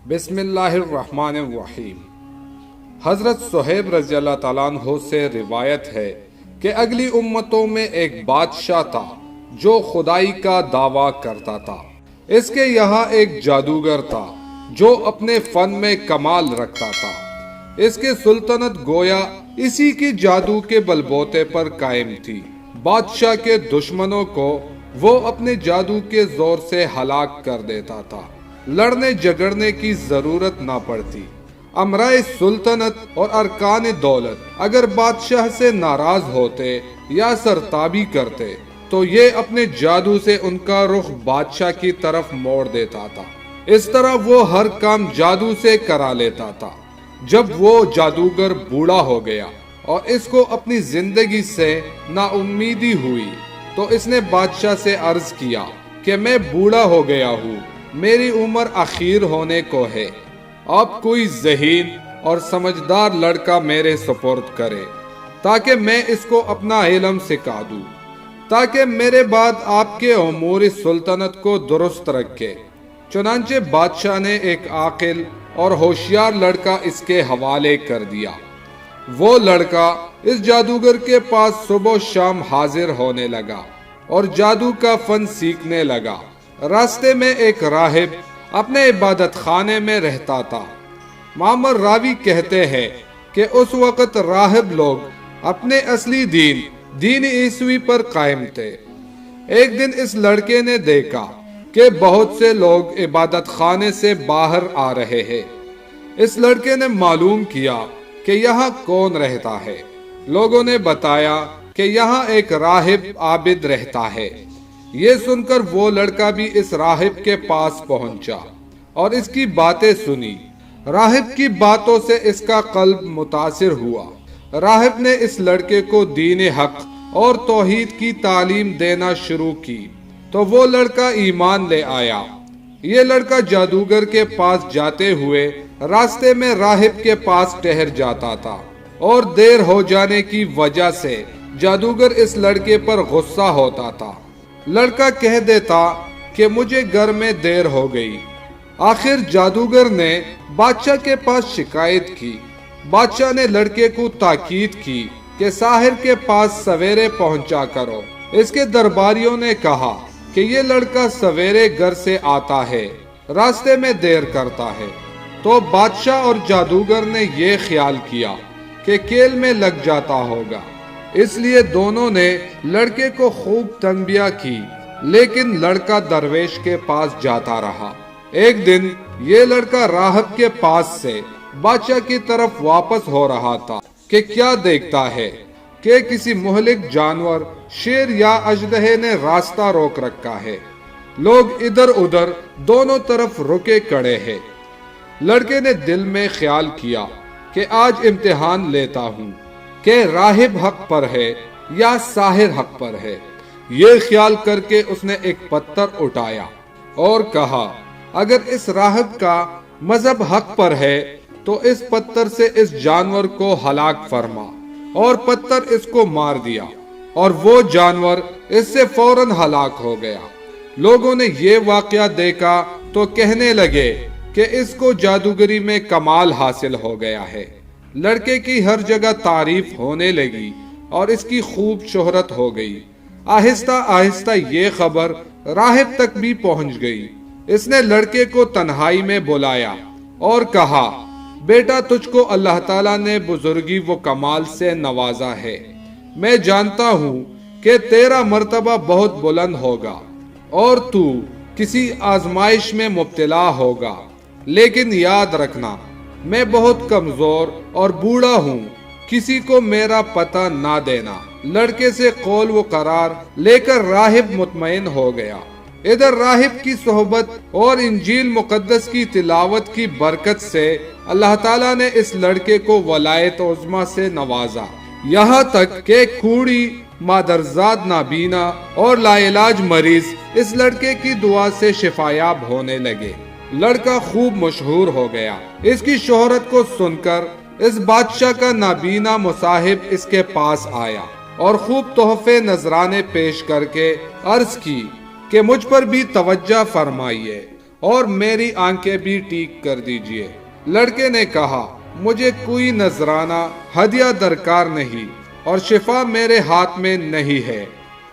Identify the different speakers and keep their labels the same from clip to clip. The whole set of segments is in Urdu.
Speaker 1: بسم اللہ الرحمن الرحیم۔ حضرت صہیب رضی اللہ تعالیٰ عنہ سے روایت ہے کہ اگلی امتوں میں ایک بادشاہ تھا جو خدائی کا دعویٰ کرتا تھا۔ اس کے یہاں ایک جادوگر تھا جو اپنے فن میں کمال رکھتا تھا۔ اس کے سلطنت گویا اسی کی جادو کے بلبوتے پر قائم تھی۔ بادشاہ کے دشمنوں کو وہ اپنے جادو کے زور سے ہلاک کر دیتا تھا۔ لڑنے جھگڑنے کی ضرورت نہ پڑتی۔ امرائے سلطنت اور ارکان دولت اگر بادشاہ سے ناراض ہوتے یا سرتابی کرتے تو یہ اپنے جادو سے ان کا رخ بادشاہ کی طرف موڑ دیتا تھا۔ اس طرح وہ ہر کام جادو سے کرا لیتا تھا۔ جب وہ جادوگر بوڑھا ہو گیا اور اس کو اپنی زندگی سے نا امیدی ہوئی تو اس نے بادشاہ سے عرض کیا کہ میں بوڑھا ہو گیا ہوں، میری عمر اخیر ہونے کو ہے، آپ کوئی ذہین اور سمجھدار لڑکا میرے سپرد کرے تاکہ میں اس کو اپنا علم سکھا دوں، تاکہ میرے بعد آپ کے امور سلطنت کو درست رکھے۔ چنانچہ بادشاہ نے ایک عاقل اور ہوشیار لڑکا اس کے حوالے کر دیا۔ وہ لڑکا اس جادوگر کے پاس صبح و شام حاضر ہونے لگا اور جادو کا فن سیکھنے لگا۔ راستے میں ایک راہب اپنے عبادت خانے میں رہتا تھا۔ معمر راوی کہتے ہیں کہ اس وقت راہب لوگ اپنے اصلی دین عیسوی پر قائم تھے۔ ایک دن اس لڑکے نے دیکھا کہ بہت سے لوگ عبادت خانے سے باہر آ رہے ہیں۔ اس لڑکے نے معلوم کیا کہ یہاں کون رہتا ہے۔ لوگوں نے بتایا کہ یہاں ایک راہب عابد رہتا ہے۔ یہ سن کر وہ لڑکا بھی اس راہب کے پاس پہنچا اور اس کی باتیں سنی۔ راہب کی باتوں سے اس کا قلب متاثر ہوا۔ راہب نے اس لڑکے کو دین حق اور توحید کی تعلیم دینا شروع کی تو وہ لڑکا ایمان لے آیا۔ یہ لڑکا جادوگر کے پاس جاتے ہوئے راستے میں راہب کے پاس ٹھہر جاتا تھا اور دیر ہو جانے کی وجہ سے جادوگر اس لڑکے پر غصہ ہوتا تھا۔ لڑکا کہہ دیتا کہ مجھے گھر میں دیر ہو گئی۔ آخر جادوگر نے بادشاہ کے پاس شکایت کی۔ بادشاہ نے لڑکے کو تاکید کی کہ ساحر کے پاس سویرے پہنچا کرو۔ اس کے درباریوں نے کہا کہ یہ لڑکا سویرے گھر سے آتا ہے، راستے میں دیر کرتا ہے۔ تو بادشاہ اور جادوگر نے یہ خیال کیا کہ کیل میں لگ جاتا ہوگا، اس لیے دونوں نے لڑکے کو خوب تنبیہ کی، لیکن لڑکا درویش کے پاس جاتا رہا۔ ایک دن یہ لڑکا راہب کے پاس سے بادشاہ کی طرف واپس ہو رہا تھا کہ کیا دیکھتا ہے کہ کسی مہلک جانور، شیر یا اژدہے نے راستہ روک رکھا ہے۔ لوگ ادھر ادھر دونوں طرف رکے کھڑے ہیں۔ لڑکے نے دل میں خیال کیا کہ آج امتحان لیتا ہوں کہ راہب حق پر ہے یا ساحر حق پر ہے۔ یہ خیال کر کے اس نے ایک پتھر اٹھایا اور کہا اگر اس راہب کا مذہب حق پر ہے تو اس پتھر سے اس جانور کو ہلاک فرما، اور پتھر اس کو مار دیا اور وہ جانور اس سے فوراً ہلاک ہو گیا۔ لوگوں نے یہ واقعہ دیکھا تو کہنے لگے کہ اس کو جادوگری میں کمال حاصل ہو گیا ہے۔ لڑکے کی ہر جگہ تعریف ہونے لگی اور اس کی خوب شہرت ہو گئی۔ آہستہ آہستہ یہ خبر راہب تک بھی پہنچ گئی۔ اس نے لڑکے کو تنہائی میں بلایا اور کہا بیٹا، تجھ کو اللہ تعالیٰ نے بزرگی و کمال سے نوازا ہے۔ میں جانتا ہوں کہ تیرا مرتبہ بہت بلند ہوگا اور تو کسی آزمائش میں مبتلا ہوگا، لیکن یاد رکھنا میں بہت کمزور اور بوڑھا ہوں، کسی کو میرا پتہ نہ دینا۔ لڑکے سے قول و قرار لے کر راہب مطمئن ہو گیا۔ ادھر راہب کی صحبت اور انجیل مقدس کی تلاوت کی برکت سے اللہ تعالیٰ نے اس لڑکے کو ولایت عظمیٰ سے نوازا، یہاں تک کہ کوڑی، مادرزاد نابینا اور لا علاج مریض اس لڑکے کی دعا سے شفایاب ہونے لگے۔ لڑکا خوب مشہور ہو گیا۔ اس کی شہرت کو سن کر اس بادشاہ کا نابینا مصاحب اس کے پاس آیا اور خوب تحفے نذرانے پیش کر کے عرض کی کہ مجھ پر بھی توجہ فرمائیے اور میری آنکھیں بھی ٹھیک کر دیجئے۔ لڑکے نے کہا مجھے کوئی نذرانہ ہدیہ درکار نہیں اور شفا میرے ہاتھ میں نہیں ہے،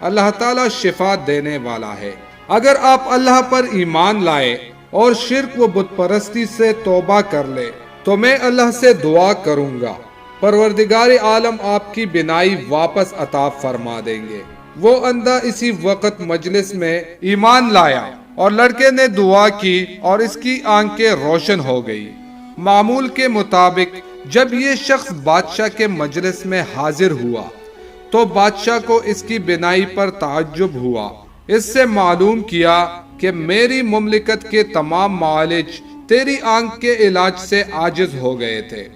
Speaker 1: اللہ تعالیٰ شفا دینے والا ہے۔ اگر آپ اللہ پر ایمان لائے اور شرک و بت پرستی سے توبہ کر لے تو میں اللہ سے دعا کروں گا، پروردگار عالم آپ کی بینائی واپس عطا فرما دیں گے۔ وہ اندھا اسی وقت مجلس میں ایمان لایا اور لڑکے نے دعا کی اور اس کی آنکھیں روشن ہو گئی۔ معمول کے مطابق جب یہ شخص بادشاہ کے مجلس میں حاضر ہوا تو بادشاہ کو اس کی بینائی پر تعجب ہوا۔ اس سے معلوم کیا کہ میری مملکت کے تمام معالج تیری آنکھ کے علاج سے عاجز ہو گئے تھے،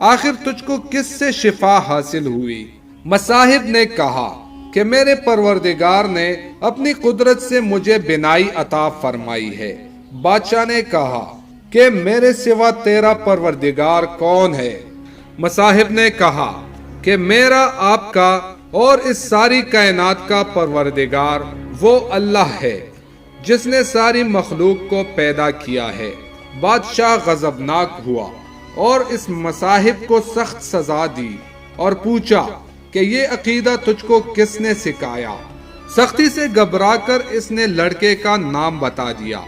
Speaker 1: آخر تجھ کو کس سے شفا حاصل ہوئی؟ مصاحب نے کہا کہ میرے پروردگار نے اپنی قدرت سے مجھے بینائی عطا فرمائی ہے۔ بادشاہ نے کہا کہ میرے سوا تیرا پروردگار کون ہے؟ مصاحب نے کہا کہ میرا، آپ کا اور اس ساری کائنات کا پروردگار وہ اللہ ہے جس نے ساری مخلوق کو پیدا کیا ہے۔ بادشاہ غضبناک ہوا اور اس مصاحب کو سخت سزا دی اور پوچھا کہ یہ عقیدہ تجھ کو کس نے سکھایا؟ سختی سے گھبرا کر اس نے لڑکے کا نام بتا دیا۔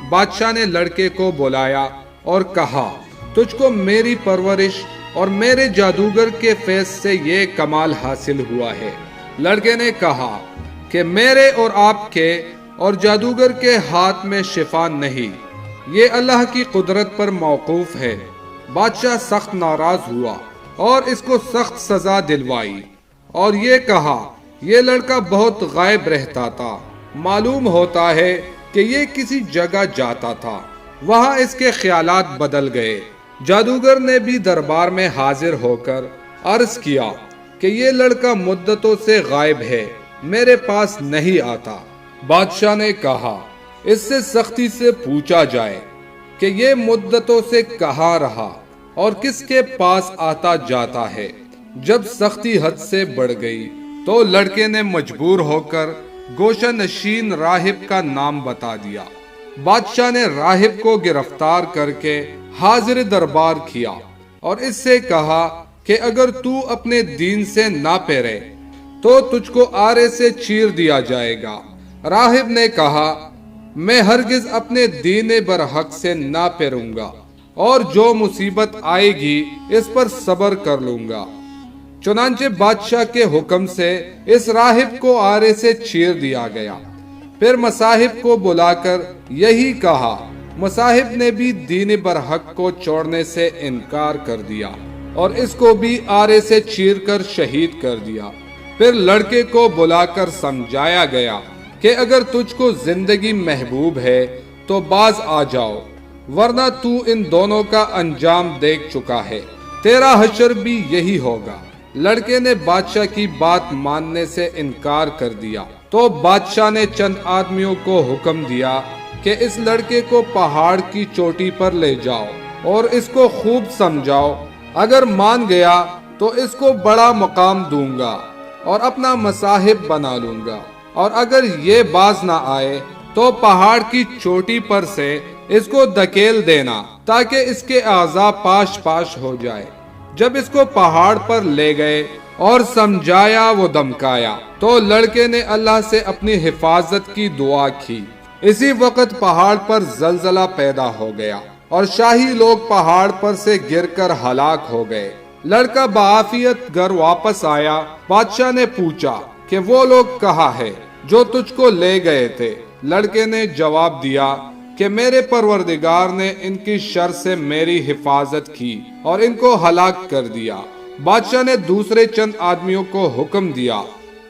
Speaker 1: بادشاہ نے لڑکے کو بلایا اور کہا تجھ کو میری پرورش اور میرے جادوگر کے فیض سے یہ کمال حاصل ہوا ہے۔ لڑکے نے کہا کہ میرے اور آپ کے اور جادوگر کے ہاتھ میں شفا نہیں، یہ اللہ کی قدرت پر موقوف ہے۔ بادشاہ سخت ناراض ہوا اور اس کو سخت سزا دلوائی اور یہ کہا یہ لڑکا بہت غائب رہتا تھا، معلوم ہوتا ہے کہ یہ کسی جگہ جاتا تھا، وہاں اس کے خیالات بدل گئے۔ جادوگر نے بھی دربار میں حاضر ہو کر عرض کیا کہ یہ لڑکا مدتوں سے غائب ہے، میرے پاس نہیں آتا۔ بادشاہ نے کہا اس سے سختی سے پوچھا جائے کہ یہ مدتوں سے کہاں رہا اور کس کے پاس آتا جاتا ہے۔ جب سختی حد سے بڑھ گئی تو لڑکے نے مجبور ہو کر گوشہ نشین راہب کا نام بتا دیا۔ بادشاہ نے راہب کو گرفتار کر کے حاضر دربار کیا اور اس سے کہا کہ اگر تو اپنے دین سے نہ پھرے تو تجھ کو آرے سے چیر دیا جائے گا۔ راہب نے کہا میں ہرگز اپنے دین برحق سے نہ پھروں گا اور جو مصیبت آئے گی اس پر صبر کر لوں گا۔ چنانچہ بادشاہ کے حکم سے اس راہب کو آرے سے چیر دیا گیا۔ پھر مصاحب کو بلا کر یہی کہا، مصاحب نے بھی دین برحق کو چھوڑنے سے انکار کر دیا اور اس کو بھی آرے سے چیر کر شہید کر دیا۔ پھر لڑکے کو بلا کر سمجھایا گیا کہ اگر تجھ کو زندگی محبوب ہے تو باز آ جاؤ، ورنہ تو ان دونوں کا انجام دیکھ چکا ہے، تیرا حشر بھی یہی ہوگا۔ لڑکے نے بادشاہ کی بات ماننے سے انکار کر دیا تو بادشاہ نے چند آدمیوں کو حکم دیا کہ اس لڑکے کو پہاڑ کی چوٹی پر لے جاؤ اور اس کو خوب سمجھاؤ، اگر مان گیا تو اس کو بڑا مقام دوں گا اور اپنا مصاحب بنا لوں گا، اور اگر یہ باز نہ آئے تو پہاڑ کی چوٹی پر سے اس کو دھکیل دینا تاکہ اس کے اعضاء پاش پاش ہو جائے۔ جب اس کو پہاڑ پر لے گئے اور سمجھایا وہ دمکایا تو لڑکے نے اللہ سے اپنی حفاظت کی دعا کی۔ اسی وقت پہاڑ پر زلزلہ پیدا ہو گیا اور شاہی لوگ پہاڑ پر سے گر کر ہلاک ہو گئے۔ لڑکا بعافیت گھر واپس آیا۔ بادشاہ نے پوچھا کہ وہ لوگ کہاں ہے جو تجھ کو لے گئے تھے؟ لڑکے نے جواب دیا کہ میرے پروردگار نے ان کی شر سے میری حفاظت کی اور ان کو ہلاک کر دیا۔ بادشاہ نے دوسرے چند آدمیوں کو حکم دیا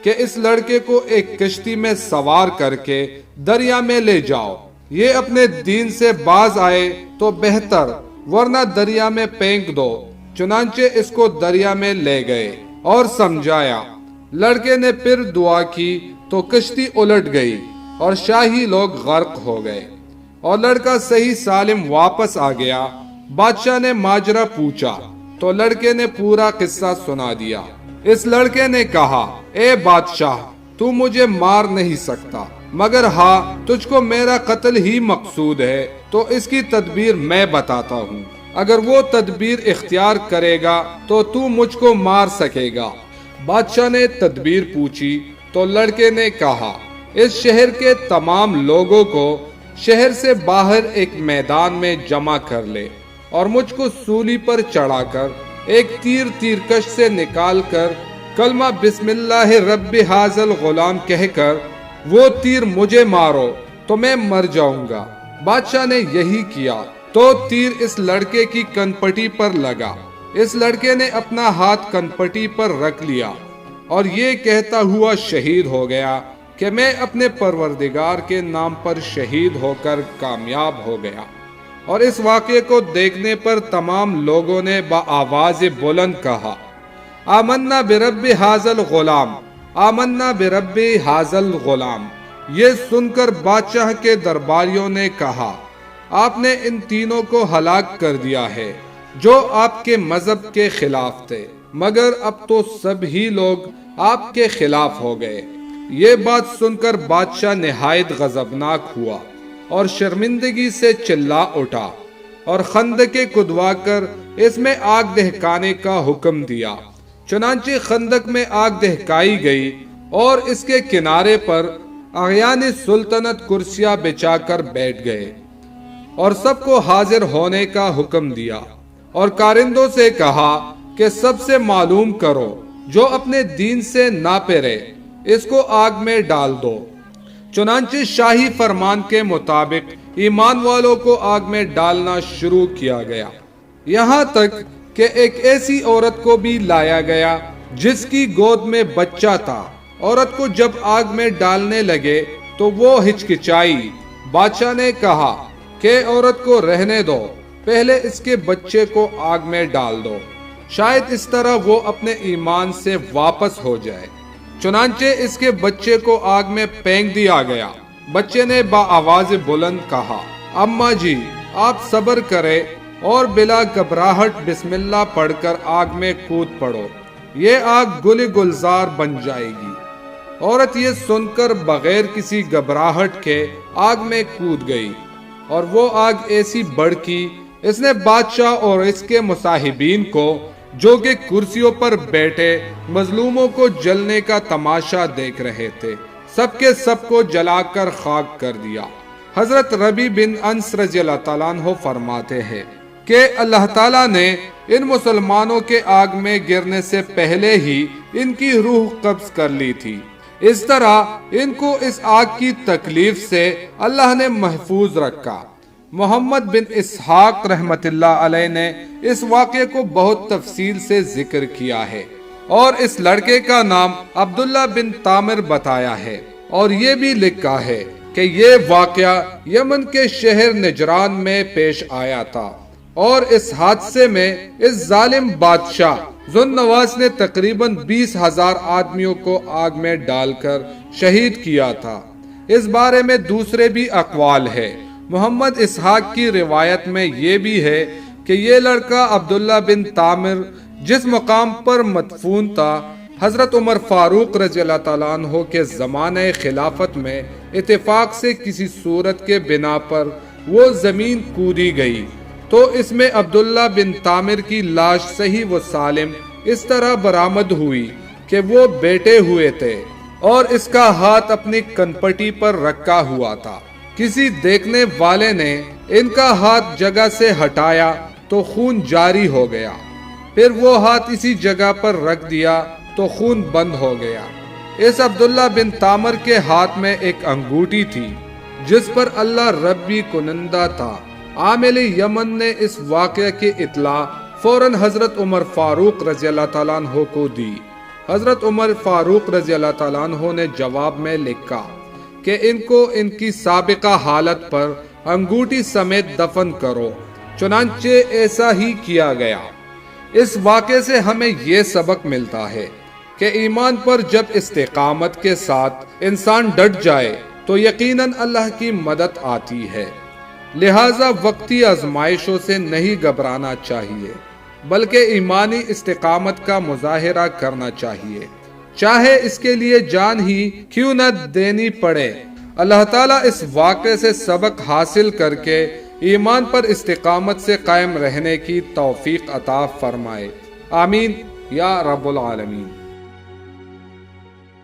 Speaker 1: کہ اس لڑکے کو ایک کشتی میں سوار کر کے دریا میں لے جاؤ، یہ اپنے دین سے باز آئے تو بہتر، ورنہ دریا میں پھینک دو۔ چنانچہ اس کو دریا میں لے گئے اور سمجھایا۔ لڑکے نے پھر دعا کی تو کشتی الٹ گئی اور شاہی لوگ غرق ہو گئے اور لڑکا صحیح سالم واپس آ گیا۔ بادشاہ نے ماجرا پوچھا تو لڑکے نے پورا قصہ سنا دیا۔ اس لڑکے نے کہا، اے بادشاہ، تو مجھے مار نہیں سکتا، مگر ہاں تجھ کو میرا قتل ہی مقصود ہے تو اس کی تدبیر میں بتاتا ہوں، اگر وہ تدبیر اختیار کرے گا تو تو مجھ کو مار سکے گا۔ بادشاہ نے تدبیر پوچھی تو لڑکے نے کہا، اس شہر کے تمام لوگوں کو شہر سے باہر ایک میدان میں جمع کر لے اور مجھ کو سولی پر چڑھا کر ایک تیرکش سے نکال کر کلمہ بسم اللہ رب ھذا الغلام کہہ کر وہ تیر مجھے مارو تو میں مر جاؤں گا۔ بادشاہ نے یہی کیا تو تیر اس لڑکے کی کنپٹی پر لگا۔ اس لڑکے نے اپنا ہاتھ کنپٹی پر رکھ لیا اور یہ کہتا ہوا شہید ہو گیا کہ میں اپنے پروردگار کے نام پر شہید ہو کر کامیاب ہو گیا۔ اور اس واقعے کو دیکھنے پر تمام لوگوں نے بآواز بلند کہا، آمنا برب ھذا الغلام، آمنا برب ھذا الغلام۔ یہ سن کر بادشاہ کے درباریوں نے کہا، آپ نے ان تینوں کو ہلاک کر دیا ہے جو آپ کے مذہب کے خلاف تھے، مگر اب تو سب ہی لوگ آپ کے خلاف ہو گئے۔ یہ بات سن کر بادشاہ نہایت غضبناک ہوا اور شرمندگی سے چلا اٹھا اور خندقیں کھدوا کر اس میں آگ دہکانے کا حکم دیا۔ چنانچہ خندق میں آگ دہکائی گئی اور اس کے کنارے پر اعیان سلطنت کرسیاں بچھا کر بیٹھ گئے اور سب کو حاضر ہونے کا حکم دیا اور کارندوں سے کہا کہ سب سے معلوم کرو، جو اپنے دین سے نہ پھرے اس کو آگ میں ڈال دو۔ چنانچہ شاہی فرمان کے مطابق ایمان والوں کو آگ میں ڈالنا شروع کیا گیا، یہاں تک کہ ایک ایسی عورت کو بھی لایا گیا جس کی گود میں بچہ تھا۔ عورت کو جب آگ میں ڈالنے لگے تو وہ ہچکچائی۔ بادشاہ نے کہا کہ عورت کو رہنے دو، پہلے اس کے بچے کو آگ میں ڈال دو، شاید اس طرح وہ اپنے ایمان سے واپس ہو جائے۔ چنانچہ اس کے بچے کو آگ میں پھینک دیا گیا۔ بچے نے بآواز بلند کہا، اماں جی آپ صبر کرے اور بلا گھبراہٹ بسم اللہ پڑھ کر آگ میں کود پڑو، یہ آگ گل گلزار بن جائے گی۔ عورت یہ سن کر بغیر کسی گھبراہٹ کے آگ میں کود گئی اور وہ آگ ایسی بھڑکی، اس نے بادشاہ اور اس کے مصاحبین کو جو کہ کرسیوں پر بیٹھے مظلوموں کو جلنے کا تماشا دیکھ رہے تھے، سب کے سب کو جلا کر خاک کر دیا۔ حضرت ربیع بن انس رضی اللہ تعالیٰ عنہ فرماتے ہیں کہ اللہ تعالیٰ نے ان مسلمانوں کے آگ میں گرنے سے پہلے ہی ان کی روح قبض کر لی تھی، اس طرح ان کو اس آگ کی تکلیف سے اللہ نے محفوظ رکھا۔ محمد بن اسحاق رحمت اللہ علیہ نے اس واقعے کو بہت تفصیل سے ذکر کیا ہے اور اس لڑکے کا نام عبداللہ بن تامر بتایا ہے، اور یہ بھی لکھا ہے کہ یہ واقعہ یمن کے شہر نجران میں پیش آیا تھا، اور اس حادثے میں اس ظالم بادشاہ ذو النواس نے تقریباً 20,000 آدمیوں کو آگ میں ڈال کر شہید کیا تھا۔ اس بارے میں دوسرے بھی اقوال ہے۔ محمد اسحاق کی روایت میں یہ بھی ہے کہ یہ لڑکا عبداللہ بن تامر جس مقام پر مدفون تھا، حضرت عمر فاروق رضی اللہ تعالیٰ عنہ کے زمانہ خلافت میں اتفاق سے کسی صورت کے بنا پر وہ زمین کودی گئی، تو اس میں عبداللہ بن تامر کی لاش صحیح و سالم اس طرح برآمد ہوئی کہ وہ بیٹھے ہوئے تھے اور اس کا ہاتھ اپنی کنپٹی پر رکھا ہوا تھا۔ کسی دیکھنے والے نے ان کا ہاتھ جگہ سے ہٹایا تو خون جاری ہو گیا، پھر وہ ہاتھ اسی جگہ پر رکھ دیا تو خون بند ہو گیا۔ اس عبداللہ بن تامر کے ہاتھ میں ایک انگوٹھی تھی جس پر اللہ ربی کنندہ تھا۔ عامل یمن نے اس واقعے کی اطلاع فوراً حضرت عمر فاروق رضی اللہ تعالیٰ عنہ کو دی۔ حضرت عمر فاروق رضی اللہ تعالیٰ عنہ نے جواب میں لکھا کہ ان کو ان کی سابقہ حالت پر انگوٹھی سمیت دفن کرو۔ چنانچہ ایسا ہی کیا گیا۔ اس واقعے سے ہمیں یہ سبق ملتا ہے کہ ایمان پر جب استقامت کے ساتھ انسان ڈٹ جائے تو یقیناً اللہ کی مدد آتی ہے، لہٰذا وقتی آزمائشوں سے نہیں گھبرانا چاہیے بلکہ ایمانی استقامت کا مظاہرہ کرنا چاہیے، چاہے اس کے لیے جان ہی کیوں نہ دینی پڑے۔ اللہ تعالیٰ اس واقعے سے سبق حاصل کر کے ایمان پر استقامت سے قائم رہنے کی توفیق عطا فرمائے، آمین یا رب العالمین۔